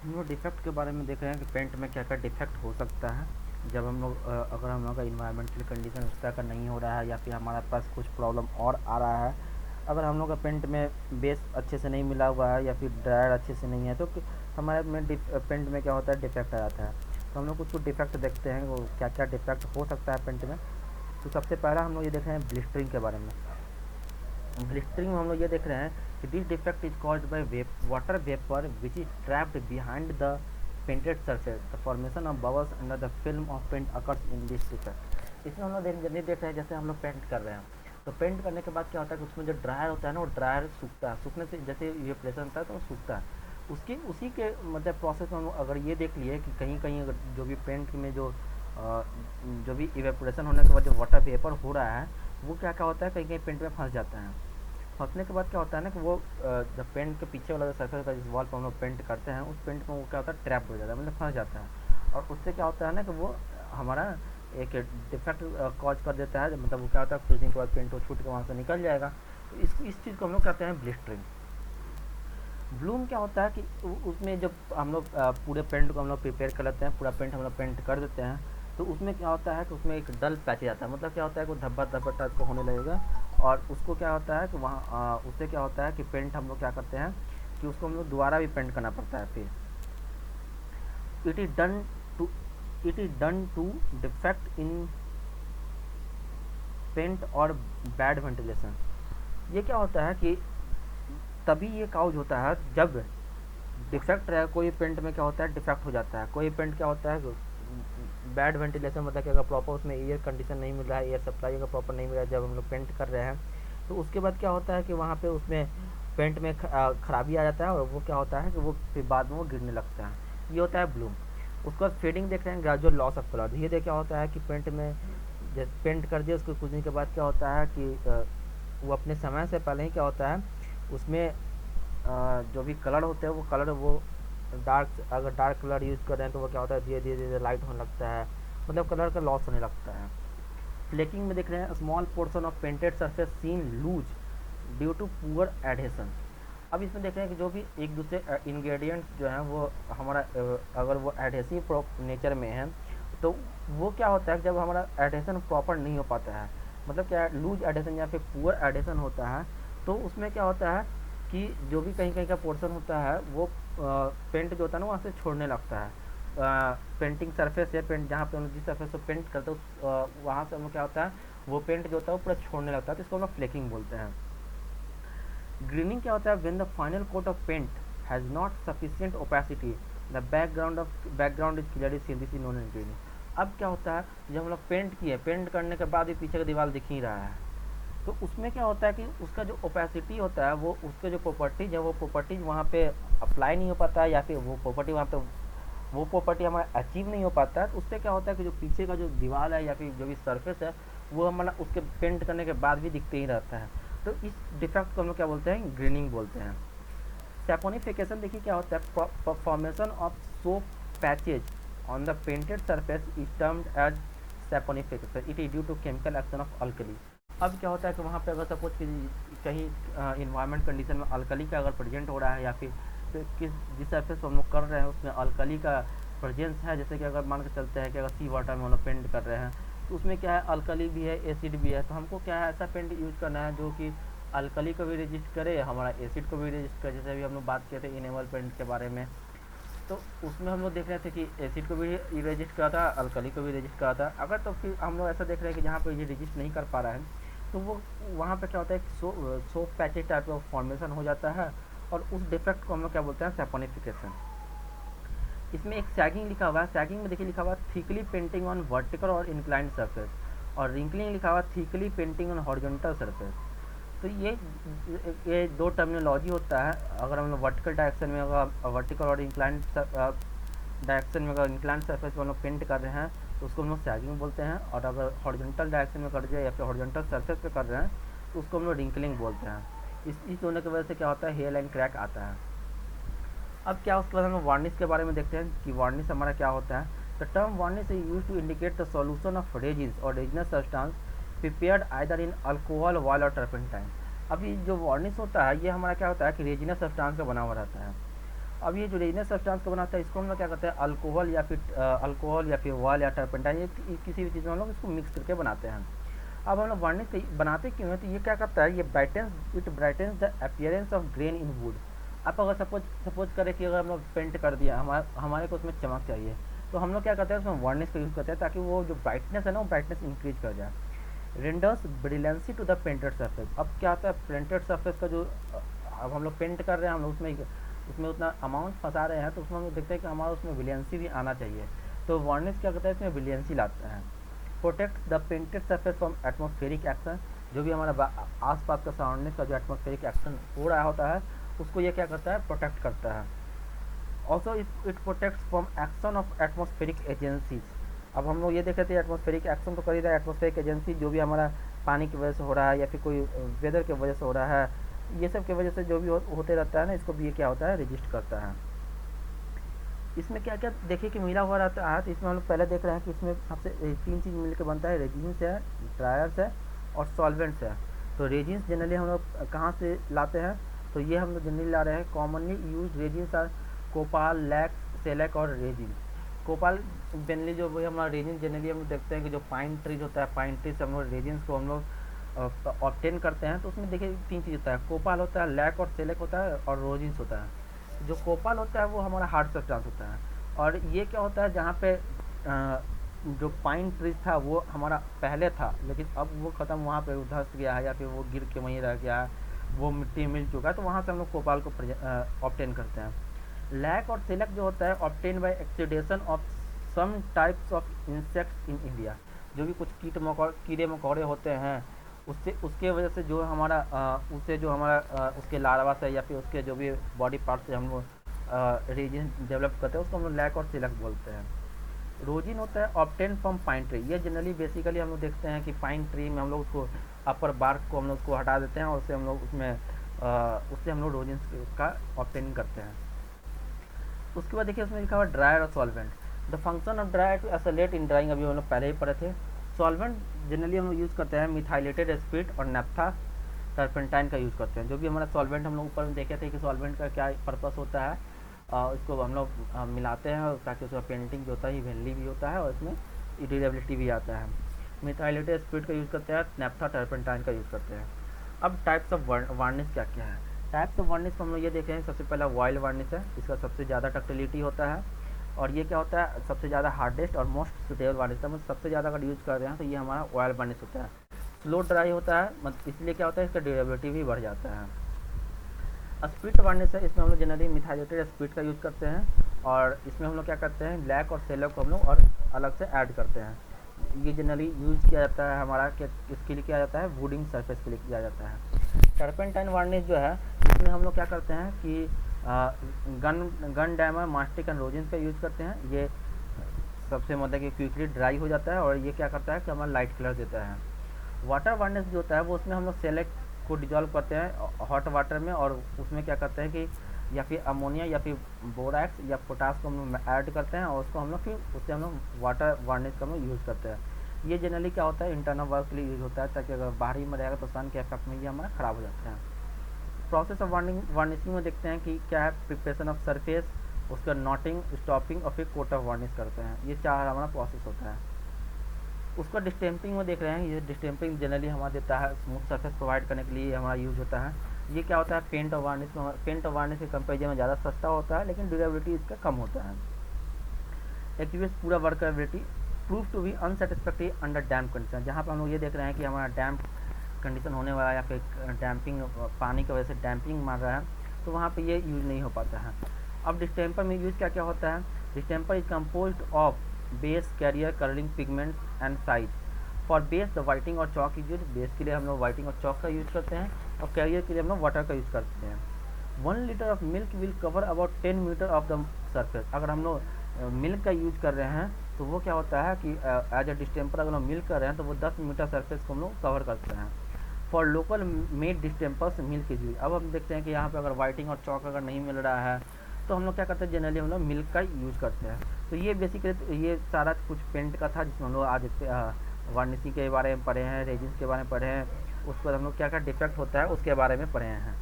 हम लोग डिफेक्ट के बारे में देख रहे हैं कि पेंट में क्या क्या डिफेक्ट हो सकता है जब हम लोग अगर हम लोग का इन्वायरमेंटल कंडीशन उस तरह का नहीं हो रहा है या फिर हमारे पास कुछ प्रॉब्लम और आ रहा है। अगर हम लोग का पेंट में बेस अच्छे से नहीं मिला हुआ है या फिर ड्रायर अच्छे से नहीं है तो हमारे में पेंट में क्या होता है, डिफेक्ट आ जाता है। तो हम लोग कुछ कुछ डिफेक्ट देखते हैं वो क्या क्या डिफेक्ट हो सकता है पेंट में। तो सबसे पहला हम लोग ये देख रहे हैं ब्लिस्टरिंग के बारे में। ब्लिस्टरिंग में हम लोग ये देख रहे हैं कि this defect is caused by water vapour which is trapped behind the painted surface the formation of bubbles under the film of paint occurs in this defect. इसमें हम लोग देख रहे हैं जैसे हम लोग पेंट कर रहे हैं तो पेंट करने के बाद क्या होता है कि उसमें जो ड्रायर होता है ना वो ड्रायर सूखता है, सूखने से जैसे ये प्रेशर होता है तो वो सूखता है। उसकी उसी के मतलब प्रोसेस में हम अगर ये देख लिए कि कहीं कहीं अगर जो भी पेंट में जो भी इवेपोरेशन होने के बाद जो वाटर वेपर हो रहा है वो क्या क्या होता है, कहीं कहीं पेंट में फंस जाता है। फंसने के बाद क्या होता है ना कि वो जब पेंट के पीछे वाला जो सर्फेस होता है जिस वॉल पर हम लोग पेंट करते हैं उस पेंट में वो क्या होता है, ट्रैप हो जाता है, मतलब फंस जाता है। और उससे क्या होता है ना कि वो हमारा एक डिफेक्ट कॉज कर देता है। मतलब वो क्या होता है, फ्रीजिंग के बाद पेंट वो छूट के वहाँ से निकल जाएगा। तो इस चीज़ को हम लोग कहते हैं ब्लिस्टरिंग। ब्लूम क्या होता है कि उसमें जब हम लोग पूरे पेंट को हम लोग प्रिपेयर कर लेते हैं, पूरा पेंट हम लोग पेंट कर देते हैं तो उसमें क्या होता है कि उसमें एक डल पैच जाता है। मतलब क्या होता है कि वो धब्बा धब्बा टाइप का होने लगेगा। और उसको क्या होता है कि वहाँ उससे क्या होता है कि पेंट हम लोग क्या करते हैं कि उसको हम लोग दोबारा भी पेंट करना पड़ता है। फिर it is done to it is done to defect in paint और बैड वेंटिलेशन। ये क्या होता है कि तभी ये काउज होता है जब डिफेक्ट रहे। कोई पेंट में क्या होता है, डिफेक्ट हो जाता है। कोई पेंट क्या होता है, बैड वेंटिलेशन, मतलब कि अगर प्रॉपर उसमें एयर कंडीशन नहीं मिल रहा है, एयर सप्लाई अगर प्रॉपर नहीं मिल रहा है जब हम लोग पेंट कर रहे हैं तो उसके बाद क्या होता है कि वहाँ पे उसमें पेंट में खराबी आ जाता है और वो क्या होता है कि वो फिर बाद में वो गिरने लगता है। ये होता है ब्लूम। उसके बाद फेडिंग देख रहे हैं, ग्रेजुअल लॉस ऑफ कलर। ये क्या होता है कि पेंट में जब पेंट कर दिया उसको कुछ दिन के बाद क्या होता है कि वो अपने समय से पहले ही क्या होता है उसमें जो भी कलर होते हैं वो कलर वो अगर डार्क कलर यूज़ कर रहे हैं तो वो क्या होता है धीरे धीरे धीरे लाइट होने लगता है, मतलब कलर का लॉस होने लगता है। फ्लेकिंग में देख रहे हैं, small portion of painted surface seen loose due to poor adhesion. अब इसमें देख रहे हैं कि जो भी एक दूसरे इंग्रेडिएंट्स जो हैं वो हमारा अगर वो एडहेसिव नेचर में है तो वो क्या होता है जब हमारा एडहेशन प्रॉपर नहीं हो पाता है, मतलब क्या लूज एडहेशन या फिर पुअर एडहेशन होता है तो उसमें क्या होता है कि जो भी कहीं कहीं का पोर्शन होता है वो पेंट जो होता है ना वहाँ से छोड़ने लगता है। पेंटिंग सरफेस है, पेंट जहाँ पे हम लोग जिस सरफेस को पेंट करते हैं वहाँ से हम लोग क्या होता है वो पेंट जो होता है वो पूरा छोड़ने लगता है, तो इसको हम लोग फ्लेकिंग बोलते हैं। ग्रीनिंग क्या होता है, when the final coat of paint has not sufficient opacity the background is clearly seen, this is known as greening. अब क्या होता है जब हम लोग पेंट किए, पेंट करने के बाद भी पीछे का दीवार दिख ही रहा है तो उसमें क्या होता है कि उसका जो ओपेसिटी होता है वो उसके जो प्रॉपर्टीज है वो प्रॉपर्टीज वहाँ पे अप्लाई नहीं हो पाता है या फिर वो प्रॉपर्टी वहाँ पे वो प्रॉपर्टी हमारा अचीव नहीं हो पाता है। तो उससे क्या होता है कि जो पीछे का जो दीवार है या फिर जो भी सरफेस है वो हमारा उसके पेंट करने के बाद भी दिखते ही रहता है। तो इस डिफेक्ट को हम लोग क्या बोलते हैं, ग्रीनिंग बोलते हैं। सैपोनिफिकेशन देखिए क्या होता है, formation of soap patches on the painted surface is termed as saponification, it is due to chemical action of alkali. अब क्या होता है कि वहाँ पे अगर सपोज कहीं इन्वायरमेंट कंडीशन में अल्कली का अगर प्रेजेंट हो रहा है या फिर किस जिस सरफेस पर हम लोग कर रहे हैं उसमें अल्कली का प्रेजेंस है, जैसे कि अगर मान के चलते हैं कि अगर सी वाटर में हम लोग पेंट कर रहे हैं तो उसमें क्या है अल्कली भी है एसिड भी है, तो हमको क्या है ऐसा पेंट यूज करना है जो कि अल्कली को भी रजिस्ट करे, हमारा एसिड को भी रजिस्ट करे। जैसे अभी हम लोग बात किए थे इनेमल पेंट के बारे में तो उसमें हम लोग देख रहे थे कि एसिड को भी रजिस्ट करा था, अल्कली को भी रजिस्ट करा था। अगर तो फिर हम लोग ऐसा देख रहे हैं कि जहाँ पर ये रजिस्ट नहीं कर पा रहा है तो वो वहाँ पे क्या होता है कि सोप पैचेज टाइप का फॉर्मेशन हो जाता है और उस डिफेक्ट को हम लोग क्या बोलते हैं, सैपोनिफिकेशन। इसमें एक सैगिंग लिखा हुआ है, सैगिंग में देखिए लिखा हुआ है थिकली पेंटिंग ऑन वर्टिकल और इंक्लाइंड सरफेस, और रिंकलिंग लिखा हुआ है thickly painting on horizontal surface. तो ये दो टर्मिनोलॉजी होता है। अगर हम लोग वर्टिकल डायरेक्शन में अगर वर्टिकल और इंक्लाइंड डायरेक्शन में अगर इंक्लाइंड सरफेस को हम लोग पेंट कर रहे हैं तो उसको हम लोग सैगिंग बोलते हैं, और अगर हॉरिजॉन्टल डायरेक्शन में कर रहे हैं या फिर हॉरिजॉन्टल सरफेस पे कर रहे हैं तो उसको हम लोग रिंकलिंग बोलते हैं। इस होने की वजह से क्या होता है, हेयर लाइन क्रैक आता है। अब क्या उसके बाद हम लोग वार्निश के बारे में देखते हैं कि वार्निश हमारा क्या होता है। The term varnish is use to indicate the solution of resins और resinous substance prepared either in alcohol वाल और टर्पेंटाइन। अभी जो वार्निश होता है ये हमारा क्या होता है कि रेजिनस सब्सटेंस का बना हुआ रहता है। अब ये जो रेजिनस सब्सटेंस को बनाता है इसको हम लोग क्या करते हैं, अल्कोहल या फिर ऑयल या टर्पेंटाइन, ये किसी भी चीज़ में हम लोग इसको मिक्स करके बनाते हैं। अब हम लोग वार्निश बनाते क्यों हैं, तो ये क्या करता है, ये brightens the appearance of grain in would. आप अगर सपोज करें कि अगर हम लोग पेंट कर दिया, हमारे को उसमें चमक चाहिए, तो हम लोग क्या करते हैं उसमें वार्निश का यूज़ करते हैं ताकि वो जो ब्राइटनेस है ना वो ब्राइटनेस इंक्रीज कर जाए। Renders brilliancy to the painted surface. अब क्या होता है, पेंटेड सरफेस का जो अब हम लोग पेंट कर रहे हैं, हम लोग उसमें उतना अमाउंट फंसा रहे हैं, तो उसमें हम लोग देखते हैं कि हमारा उसमें ब्रिलियंसी भी आना चाहिए। तो वार्निश क्या करता है, इसमें ब्रिलियंसी लाता है। Protect the painted surface from atmospheric action. जो भी हमारा आसपास का सराउंडिंग का जो एटमॉस्फेरिक एक्शन हो रहा होता है उसको ये क्या करता है, प्रोटेक्ट करता है। Also it protects from action of atmospheric agencies. अब हम लोग ये देख रहे थे एटमॉस्फेरिक एक्शन तो कर ही रहा है, एटमॉस्फेरिक एजेंसी जो भी हमारा पानी की वजह से हो रहा है या फिर कोई वेदर की वजह से हो रहा है, ये सब की वजह से जो भी होते रहता है ना, इसको भी ये क्या होता है, रजिस्ट करता है। इसमें क्या क्या देखिए कि मिला हुआ रहता है, तो इसमें हम लोग पहले देख रहे हैं कि इसमें सबसे 3 चीज़ मिलकर बनता है, रेजिन्स है, ड्रायर्स है और सॉल्वेंट्स है। तो रेजिन्स जनरली हम लोग कहाँ से लाते हैं, तो ये हम लोग जनरली ला रहे हैं commonly use resins are copal, lacs, shellac और रेजिन। कोपाल जनरली जो वही हमारा रेजिन जनरली हम लोग देखते हैं कि जो पाइन ट्रीज होता है, पाइन ट्री से हम लोग रेजिन्स को हम लोग ऑब्टेन करते हैं। तो उसमें देखिए 3 चीज़ होता है, कोपाल होता है, लैक और सेलेक होता है और रोजिन्स होता है। जो कोपाल होता है वो हमारा हार्ड सब्सटेंस होता है, और ये क्या होता है जहाँ पे जो पाइन ट्रीज था वो हमारा पहले था लेकिन अब वो ख़त्म, वहाँ पे धंस गया है या फिर वो गिर के वहीं रह गया है, वो मिट्टी मिल चुका है, तो वहाँ से हम लोग कोपाल को ऑब्टेन करते हैं। लैक और सिलेक जो होता है obtain by exudation of some types of insects in India. जो भी कुछ कीड़े मकोड़े होते हैं उसके वजह से जो हमारा उससे जो हमारा उसके लार्वा से या फिर उसके जो भी बॉडी पार्ट से हम लोग रेजिन डेवलप करते हैं उसको हम लोग लैक और सिलेक बोलते हैं। रोजिन होता है ऑब्टेन फ्रॉम पाइन ट्री। ये जनरली बेसिकली हम लोग देखते हैं कि पाइन ट्री में हम लोग उसको अपर बार्क को हम लोग उसको हटा देते हैं और उससे हम लोग उससे हम लोग रोजिन का ऑब्टेन करते हैं। उसके बाद देखिए उसमें लिखा हुआ ड्रायर और solvent. The function of drier to isolate in drying, अभी हम लोग पहले ही पढ़े थे। सॉल्वेंट जनरली हम लोग यूज़ करते हैं मिथाइलेटेड स्पिरिट और नैप्था टर्पेंटाइन का यूज़ करते हैं। जो भी हमारा सॉल्वेंट हम लोग ऊपर में देखे थे कि सॉल्वेंट का क्या पर्पस होता है, इसको हम लोग मिलाते हैं ताकि उसका पेंटिंग जो होता है इवेंटली भी होता है और इसमें ड्यूरेबिलिटी भी आता है। मिथाइलेटेड स्पिरिट का यूज़ करते हैं, नैप्था टर्पेंटाइन का यूज़ करते हैं। अब टाइप्स ऑफ वार्निश क्या क्या है। टाइप्स ऑफ वार्निश को हम लोग ये देख रहे हैं, सबसे पहला ऑयल वार्निश है, इसका सबसे ज़्यादा डक्टिलिटी होता है और ये क्या होता है सबसे ज़्यादा हार्डेस्ट और मोस्ट सुटेबल वार्निश है, मतलब सबसे ज़्यादा अगर यूज़ कर रहे हैं तो ये हमारा ऑयल वार्निश होता है। स्लो ड्राई होता है, मतलब इसलिए क्या होता है इसका ड्यूरेबिलिटी भी बढ़ जाता है। स्पिरिट वार्निश है, इसमें हम लोग जनरली मिथाइलेटेड स्पिरिट का यूज़ करते हैं और इसमें हम लोग क्या करते हैं लैक और सेलेक को हम लोग और अलग से ऐड करते हैं। ये जनरली यूज़ किया जाता है हमारा इसके लिए किया जाता है वुडिंग सरफेस के लिए किया जाता है। टर्पेंटाइन वार्निश जो है इसमें हम लोग क्या करते हैं कि gum dammar, mastic and rosin का यूज़ करते हैं। ये सबसे मतलब कि क्विकली ड्राई हो जाता है और ये क्या करता है कि हमारा लाइट कलर देता है। वाटर वार्निश जो होता है वो उसमें हम लोग सेलेक्ट को डिजॉल्व करते हैं हॉट वाटर में और उसमें क्या करते हैं कि या फिर अमोनिया या फिर बोरैक्स या पोटास को हम लोग ऐड करते हैं और उसको हम लोग फिर उससे हम लोग वाटर वार्निश का हम लोग यूज़ करते हैं। ये जनरली क्या होता है इंटरनल वर्क के लिए यूज़ होता है ताकि अगर बाहरी में रहेगा तो सन के इफेक्ट में ये हमारा ख़राब हो जाता है। प्रोसेस ऑफ वार्निशिंग में देखते हैं कि क्या है, प्रिपरेशन ऑफ सरफेस, उसका नॉटिंग, स्टॉपिंग और फिर कोट ऑफ वार्निश करते हैं। ये 4 हमारा प्रोसेस होता है। उसका डिस्टेम्पिंग में देख रहे हैं, ये डिस्टेम्पिंग जनरली हमारा देता है स्मूथ सरफेस प्रोवाइड करने के लिए हमारा यूज़ होता है। ये क्या होता है पेंट और वार्निश में, पेंट और वार्निश के कंपेरिजन में ज़्यादा सस्ता होता है लेकिन ड्यूरेबिलिटी इसका कम होता है। एक्टिवेट्स पूरा workability prove to be unsatisfactory under damp condition. जहाँ पर हम लोग ये देख रहे हैं कि हमारा डैम्प कंडीशन होने वाला है या फिर डैम्पिंग पानी की वजह से डैम्पिंग मार रहा है तो वहाँ पे ये यूज़ नहीं हो पाता है। अब डिस्टेम्पर में यूज़ क्या क्या होता है। Distemper is composed of base, carrier, colouring pigments and size. For base the whiting और चॉक यूज, बेस के लिए हम लोग वाइटिंग और चॉक का यूज़ करते हैं और कैरियर के लिए हम लोग वाटर का यूज़ करते हैं। 1 litre of milk will cover about 10 metre of the surface. अगर हम लोग मिल्क का यूज कर रहे हैं तो वो क्या होता है कि एज अ डिस्टेम्पर अगर हम मिल्क कर रहे हैं तो वो 10 मीटर सरफेस को हम लोग कवर करते हैं। For local made distempers milk is use. अब हम देखते हैं कि यहाँ पे अगर वाइटिंग और चॉक अगर नहीं मिल रहा है तो हम लोग क्या करते हैं जनरली हम लोग मिल्क का यूज़ करते हैं। तो ये बेसिकली ये सारा कुछ पेंट का था जिसमें हम लोग आज वार्निशिंग के बारे में पढ़े हैं, रेजिन्स के बारे में पढ़े हैं, उसके बाद हम लोग क्या क्या डिफेक्ट होता है उसके बारे में पढ़े हैं।